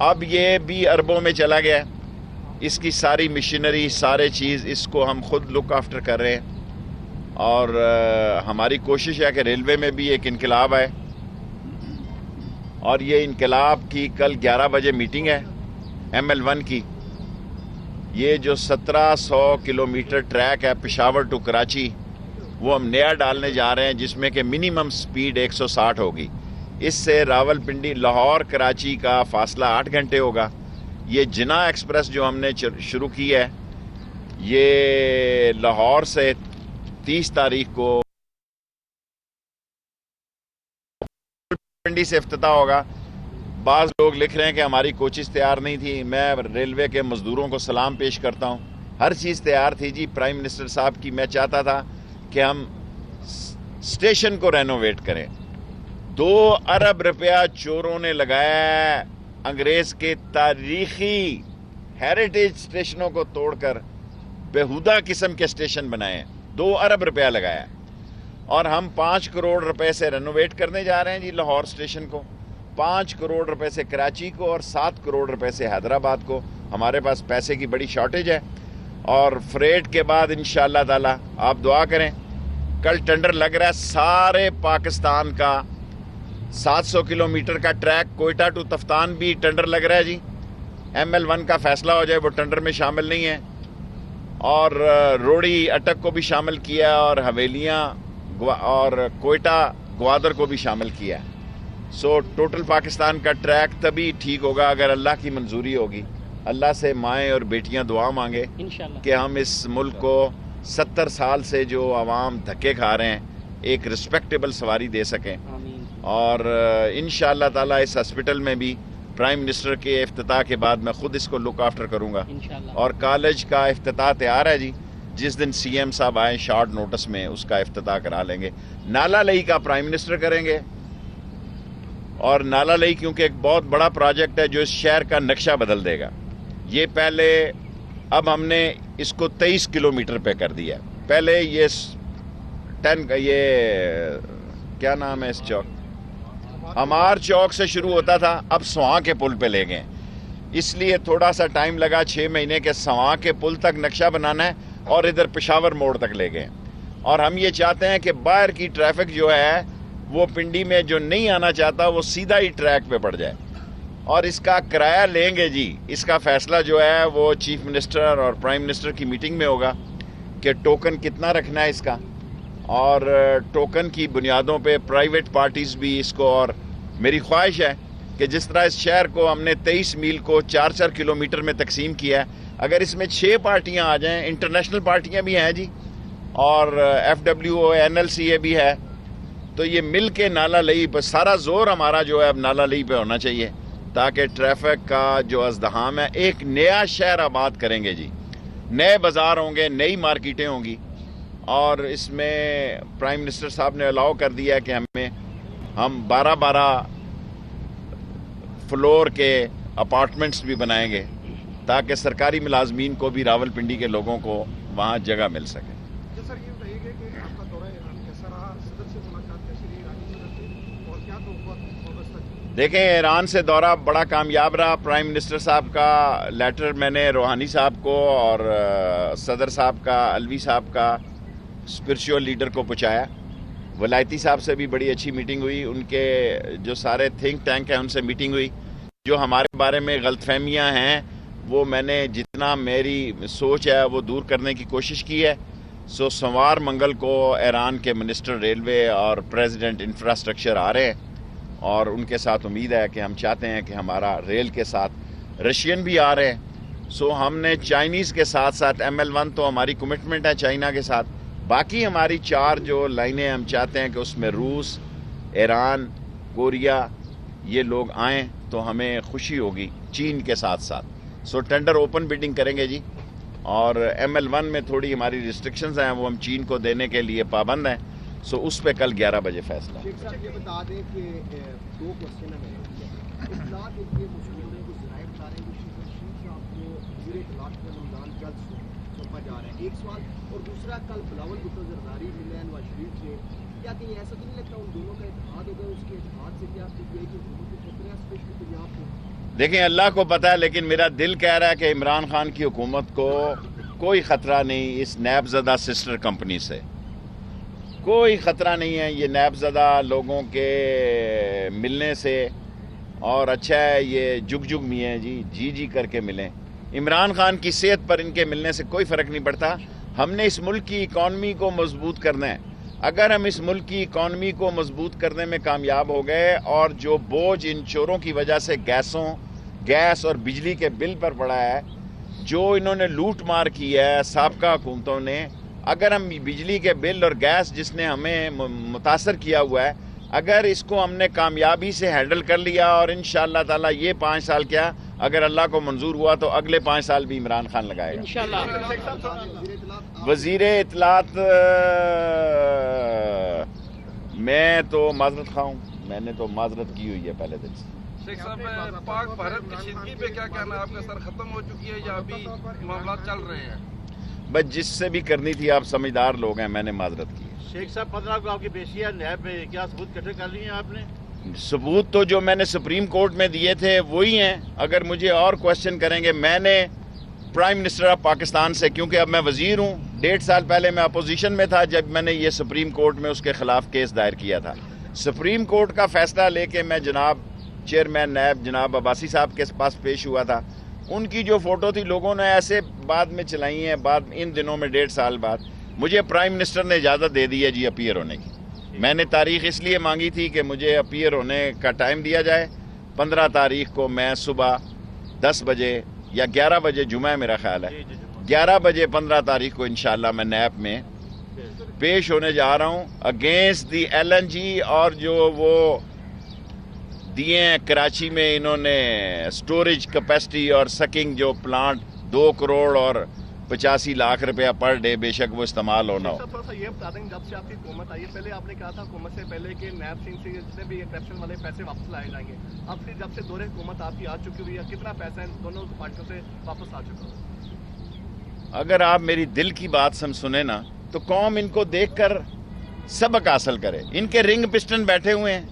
اب یہ بھی اربوں میں چلا گیا ہے. اس کی ساری مشینری سارے چیز اس کو ہم خود لک آفٹر کر رہے ہیں. اور ہماری کوشش ہے کہ ریلوے میں بھی ایک انقلاب آئے. اور یہ انقلاب کی کل 11 بجے میٹنگ ہے ML1 کی. یہ جو 1700 کلومیٹر ٹریک ہے پشاور ٹو کراچی وہ ہم نیا ڈالنے جا رہے ہیں جس میں کہ منیمم سپیڈ 160 ہوگی. اس سے راول پنڈی لاہور کراچی کا فاصلہ 8 گھنٹے ہوگا. یہ جنا ایکسپریس جو ہم نے شروع کی ہے یہ لاہور سے 30 تاریخ کو پنڈی سے افتتاح ہوگا. بعض لوگ لکھ رہے ہیں کہ ہماری کوچز تیار نہیں تھی. میں ریلوے کے مزدوروں کو سلام پیش کرتا ہوں. ہر چیز تیار تھی جی. پرائم منسٹر صاحب کی میں چاہتا تھا کہ ہم اسٹیشن کو رینوویٹ کریں. 2 ارب روپیہ چوروں نے لگایا ہے انگریز کے تاریخی ہیریٹیج اسٹیشنوں کو توڑ کر بےہودہ قسم کے اسٹیشن بنائے ہیں. 2 ارب روپیہ لگایا ہے. اور ہم 5 کروڑ روپے سے رینوویٹ کرنے جا رہے ہیں جی لاہور اسٹیشن کو. 5 کروڑ روپے سے کراچی کو اور 7 کروڑ روپے سے حیدرآباد کو. ہمارے پاس پیسے کی بڑی شارٹیج ہے. اور فریٹ کے بعد انشاءاللہ تعالی آپ دعا کریں. کل ٹینڈر لگ رہا ہے سارے پاکستان کا 700 کلومیٹر کا ٹریک. کوئٹہ ٹو تفتان بھی ٹینڈر لگ رہا ہے جی. ML1 کا فیصلہ ہو جائے وہ ٹینڈر میں شامل نہیں ہے. اور روڑی اٹک کو بھی شامل کیا ہے اور حویلیاں اور کوئٹہ گوادر کو بھی شامل کیا ہے. سو ٹوٹل پاکستان کا ٹریک تبھی ٹھیک ہوگا اگر اللہ کی منظوری ہوگی. اللہ سے مائیں اور بیٹیاں دعا مانگے کہ ہم اس ملک کو 70 سال سے جو عوام دھکے کھا رہے ہیں ایک رسپیکٹیبل سواری دے سکیں. اور انشاءاللہ تعالی اس ہاسپٹل میں بھی پرائم منسٹر کے افتتاح کے بعد میں خود اس کو لک آفٹر کروں گا. اور کالج کا افتتاح تیار ہے جی. جس دن CM صاحب آئیں شارٹ نوٹس میں اس کا افتتاح کرا لیں گے. نالا لئی کا پرائم منسٹر کریں گے. اور نالا لئی کیونکہ ایک بہت بڑا پروجیکٹ ہے جو اس شہر کا نقشہ بدل دے گا. یہ پہلے اب ہم نے اس کو 23 کلومیٹر پہ کر دیا. پہلے یہ کیا نام ہے اس چوک ہمار چوک سے شروع ہوتا تھا. اب سواں کے پل پہ لے گئے. اس لیے تھوڑا سا ٹائم لگا 6 مہینے کے. سواں کے پل تک نقشہ بنانا ہے اور ادھر پشاور موڑ تک لے گئے. اور ہم یہ چاہتے ہیں کہ باہر کی ٹریفک جو ہے وہ پنڈی میں جو نہیں آنا چاہتا وہ سیدھا ہی ٹریک پہ پڑ جائے. اور اس کا کرایہ لیں گے جی. اس کا فیصلہ جو ہے وہ چیف منسٹر اور پرائم منسٹر کی میٹنگ میں ہوگا کہ ٹوکن کتنا رکھنا ہے اس کا. اور ٹوکن کی بنیادوں پہ پرائیویٹ پارٹیز بھی اس کو. اور میری خواہش ہے کہ جس طرح اس شہر کو ہم نے 23 میل کو 4 کلومیٹر میں تقسیم کیا ہے اگر اس میں 6 پارٹیاں آ جائیں. انٹرنیشنل پارٹیاں بھی ہیں جی اور FWO NLCA بھی ہے. تو یہ مل کے نالا لئی بس سارا زور ہمارا جو ہے اب نالا لئی پہ ہونا چاہیے تاکہ ٹریفک کا جو ازدحام ہے ایک نیا شہر آباد کریں گے جی. نئے بازار ہوں گے, نئی مارکیٹیں ہوں گی. اور اس میں پرائم منسٹر صاحب نے الاؤ کر دیا کہ ہم 12 فلور کے اپارٹمنٹس بھی بنائیں گے تاکہ سرکاری ملازمین کو بھی راول پنڈی کے لوگوں کو وہاں جگہ مل سکے. سر یہ بتائیے کہ آپ کا دورہ ایران کیسا رہا؟ صدر سے ملاقات کیسی رہی ایرانی صدر سے اور کیا توقعات؟ دیکھیں ایران سے دورہ بڑا کامیاب رہا. پرائم منسٹر صاحب کا لیٹر میں نے روحانی صاحب کو اور صدر صاحب کا علوی صاحب کا اسپرچول لیڈر کو پہنچایا. ولایتی صاحب سے بھی بڑی اچھی میٹنگ ہوئی. ان کے جو سارے تھنک ٹینک ہیں ان سے میٹنگ ہوئی. جو ہمارے بارے میں غلط فہمیاں ہیں وہ میں نے جتنا میری سوچ ہے وہ دور کرنے کی کوشش کی ہے. سو سوموار منگل کو ایران کے منسٹر ریلوے اور پریزیڈنٹ انفراسٹرکچر آ رہے ہیں اور ان کے ساتھ امید ہے کہ ہم چاہتے ہیں کہ ہمارا ریل کے ساتھ رشین بھی آ رہے ہیں. سو ہم نے چائنیز کے ساتھ ساتھ ML1 تو ہماری کمٹمنٹ ہے چائنا کے ساتھ. باقی ہماری 4 جو لائنیں ہم چاہتے ہیں کہ اس میں روس, ایران, کوریا یہ لوگ آئیں تو ہمیں خوشی ہوگی چین کے ساتھ ساتھ. سو ٹینڈر اوپن بیڈنگ کریں گے جی. اور ML1 میں تھوڑی ہماری ریسٹرکشنز ہیں وہ ہم چین کو دینے کے لیے پابند ہیں. سو اس پہ کل 11 بجے فیصلہ. شیخ صاحب یہ بتا دیں کہ 2 کوشچن ہیں اطلاع کے لیے مشہور ہیں کچھ ذرائع بتا رہے ہیں کہ شیخ صاحب کو پورے اطلاعات کا رمضان جلد سونپا جا رہا ہے. ایک سوال. اور دوسرا کل بلاول بھٹو زرداری ملے ہیں نواز شریف سے. کیا کہیں ایسا تو نہیں لگتا ان دونوں کا اتحاد ہوگا؟ اس کے اتحاد سے کیا PTI کی حکومت کو خطرہ دیکھیں اللہ کو پتہ ہے، لیکن میرا دل کہہ رہا ہے کہ عمران خان کی حکومت کو کوئی خطرہ نہیں اس نیب زدہ سسٹر کمپنی سے، کوئی خطرہ نہیں ہے یہ نیب زدہ لوگوں کے ملنے سے. اور اچھا ہے یہ جگ جگ بھی ہیں جی کر کے ملیں. عمران خان کی صحت پر ان کے ملنے سے کوئی فرق نہیں پڑتا. ہم نے اس ملک کی اکانومی کو مضبوط کرنا ہے. اگر ہم اس ملک کی اکانومی کو مضبوط کرنے میں کامیاب ہو گئے اور جو بوجھ ان چوروں کی وجہ سے گیس اور بجلی کے بل پر پڑا ہے، جو انہوں نے لوٹ مار کی ہے سابقہ حکومتوں نے، اگر ہم بجلی کے بل اور گیس جس نے ہمیں متاثر کیا ہوا ہے، اگر اس کو ہم نے کامیابی سے ہینڈل کر لیا اور انشاءاللہ تعالی یہ 5 سال کیا اگر اللہ کو منظور ہوا تو اگلے 5 سال بھی عمران خان لگائے گا. وزیر اطلاعات میں تو معذرت خواہ ہوں، میں نے تو معذرت کی ہوئی ہے پہلے دن سے. شیخ صاحب، پاک بھارت کشیدگی پہ کیا کہنا ہے آپ کا؟ سر ختم ہو چکی ہے یا ابھی معاملات چل رہے ہیں؟ بس جس سے بھی کرنی تھی، آپ سمجھدار لوگ ہیں، میں نے معذرت کی. شیخ صاحب 15 کو آپ کی پیشی ہے نیب میں، کیا ثبوت اکٹھے کر لیے ہیں آپ نے؟ ثبوت تو جو میں نے سپریم کورٹ میں دیے تھے وہی ہیں. اگر مجھے اور کوشچن کریں گے، میں نے پرائم منسٹر آف پاکستان سے، کیونکہ اب میں وزیر ہوں، 1.5 سال پہلے میں اپوزیشن میں تھا جب میں نے یہ سپریم کورٹ میں اس کے خلاف کیس دائر کیا تھا. سپریم کورٹ کا فیصلہ لے کے میں جناب چیئرمین نیب جناب عباسی صاحب کے پاس پیش ہوا تھا. ان کی جو فوٹو تھی لوگوں نے ایسے بعد میں چلائی ہیں، ان دنوں میں 1.5 سال بعد مجھے پرائم منسٹر نے اجازت دے دی ہے جی اپیئر ہونے کی. میں نے تاریخ اس لیے مانگی تھی کہ مجھے اپیئر ہونے کا ٹائم دیا جائے. 15 تاریخ کو میں صبح 10 بجے یا 11 بجے، جمعہ ہے میرا خیال ہے، 11 بجے 15 تاریخ کو انشاءاللہ میں نیب میں پیش ہونے جا رہا ہوں اگینسٹ دی LNG. اور جو وہ دیے ہیں کراچی میں انہوں نے سٹوریج کیپیسٹی اور سکنگ جو پلانٹ 2 کروڑ اور 85 لاکھ روپیہ پر ڈے، بے شک وہ استعمال ہونا ہو. تھوڑا سا یہ بتا دیں جب سے آپ کی حکومت آئی ہے، پہلے آپ نے کہا تھا حکومت سے پہلے کہ نیب سنگھ سے جتنے بھی کرپشن والے پیسے واپس لائے جائیں گے. اب پھر جب سے دور حکومت آپ کی آ چکی ہوئی ہے، کتنا پیسہ ان دونوں پارٹیوں سے واپس آ چکا ہے؟ اگر آپ میری دل کی بات سنیں نا تو قوم ان کو دیکھ کر سبق حاصل کرے. ان کے رنگ پسٹن بیٹھے ہوئے ہیں،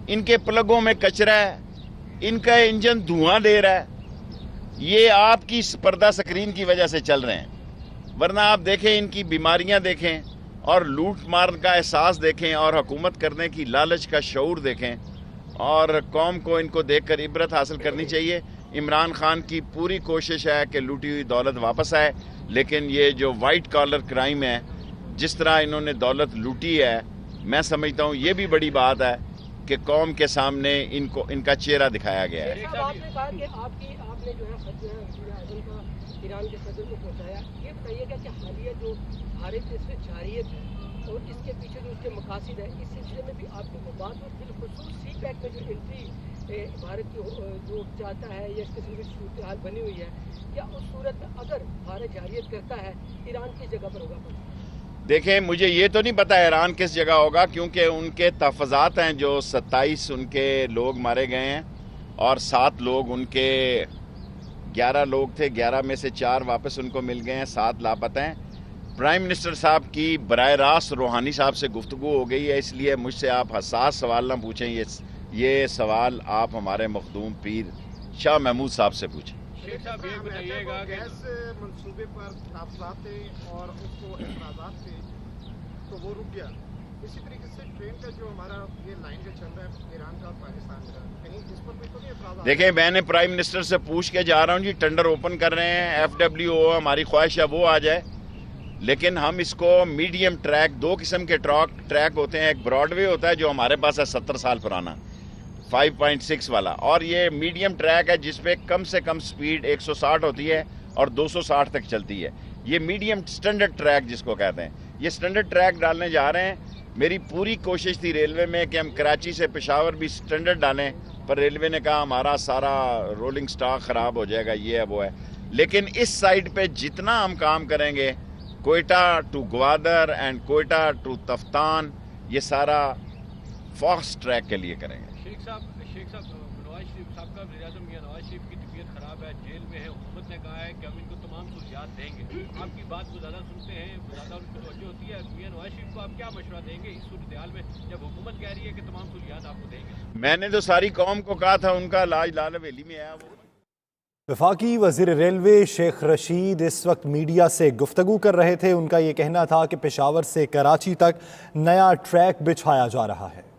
ان کے پلگوں میں کچرا ہے، ان کا انجن دھواں دے رہا ہے. یہ آپ کی پردہ سکرین کی وجہ سے چل رہے ہیں، ورنہ آپ دیکھیں ان کی بیماریاں دیکھیں اور لوٹ مار کا احساس دیکھیں اور حکومت کرنے کی لالچ کا شعور دیکھیں. اور قوم کو ان کو دیکھ کر عبرت حاصل کرنی چاہیے. عمران خان کی پوری کوشش ہے کہ لوٹی ہوئی دولت واپس آئے، لیکن یہ جو وائٹ کالر کرائم ہے، جس طرح انہوں نے دولت لوٹی ہے، میں سمجھتا ہوں یہ بھی بڑی بات ہے کہ قوم کے سامنے ان کا چہرہ دکھایا گیا ہے. آپ نے کہا کہ آپ نے جو ہے خط وزیر اعظم کا ایران کے صدر کو پہنچایا. یہ بتائیے گا کہ حالیہ جو بھارت اس میں جارحیت ہے اور اس کے پیچھے جو اس کے مقاصد ہے، اس سلسلے میں بھی آپ کو بات اور بالخصوص سی پیک میں جو انٹری بھارت کی جو چاہتا ہے یا اس قسم کی صورتحال بنی ہوئی ہے، کیا اس صورت میں اگر بھارت جارحیت کرتا ہے ایران کس جگہ پر ہوگا؟ دیکھیں مجھے یہ تو نہیں پتا ایران کس جگہ ہوگا، کیونکہ ان کے تحفظات ہیں جو 27 ان کے لوگ مارے گئے ہیں اور 7 لوگ ان کے 11 لوگ تھے، 11 میں سے 4 واپس ان کو مل گئے ہیں، 7 لاپتہ ہیں. پرائم منسٹر صاحب کی براہ راست روحانی صاحب سے گفتگو ہو گئی ہے، اس لیے مجھ سے آپ حساس سوال نہ پوچھیں. یہ سوال آپ ہمارے مخدوم پیر شاہ محمود صاحب سے پوچھیں. شیخ صاحب یہ بتائیے گا گیس منصوبے پر تحفظات تھے اور اس کو اعتراضات تھے تو وہ رک گیا. اسی طریقے سے ٹرین کا جو ہمارا یہ لائن جو چل رہا ہے ایران کا اور پاکستان کا، کہیں اس پر بھی تو نہیں اعتراضات؟ دیکھیں میں نے پرائم منسٹر سے پوچھ کے جا رہا ہوں جی، ٹینڈر اوپن کر رہے ہیں، FWO ہماری خواہش ہے وہ آ جائے، لیکن ہم اس کو میڈیم ٹریک، 2 قسم کے ٹریک ہوتے ہیں. ایک براڈ وے ہوتا ہے جو ہمارے پاس ہے 70 سال پرانا 5.6 والا، اور یہ میڈیم ٹریک ہے جس پہ کم سے کم سپیڈ 160 ہوتی ہے اور 260 تک چلتی ہے. یہ میڈیم سٹینڈرڈ ٹریک جس کو کہتے ہیں، یہ سٹینڈرڈ ٹریک ڈالنے جا رہے ہیں. میری پوری کوشش تھی ریلوے میں کہ ہم کراچی سے پشاور بھی سٹینڈرڈ ڈالیں، پر ریلوے نے کہا ہمارا سارا رولنگ سٹاک خراب ہو جائے گا، یہ ہے وہ ہے. لیکن اس سائڈ پہ جتنا ہم کام کریں گے، Quetta to Gwadar and Quetta to Taftan, یہ سارا فاسٹ ٹریک کے لیے کریں گے. شیخ صاحب نواز شریف صاحب کا وزیر اعظم نواز شریف کی طبیعت خراب ہے، جیل میں ہے، حکومت نے کہا ہے کہ ہم ان کو تمام سہولیات دیں گے. آپ کی بات کو زیادہ سنتے ہیں، زیادہ ان کو توجہ ہوتی ہے. نواز شریف کو آپ کیا مشورہ دیں گے اس صورتحال میں جب حکومت کہہ رہی ہے کہ تمام سہولیات آپ کو دیں گے؟ میں نے تو ساری قوم کو کہا تھا ان کا علاج لال حویلی میں ہے. وہ وفاقی وزیر ریلوے شیخ رشید اس وقت میڈیا سے گفتگو کر رہے تھے۔ ان کا یہ کہنا تھا کہ پشاور سے کراچی تک نیا ٹریک بچھایا جا رہا ہے۔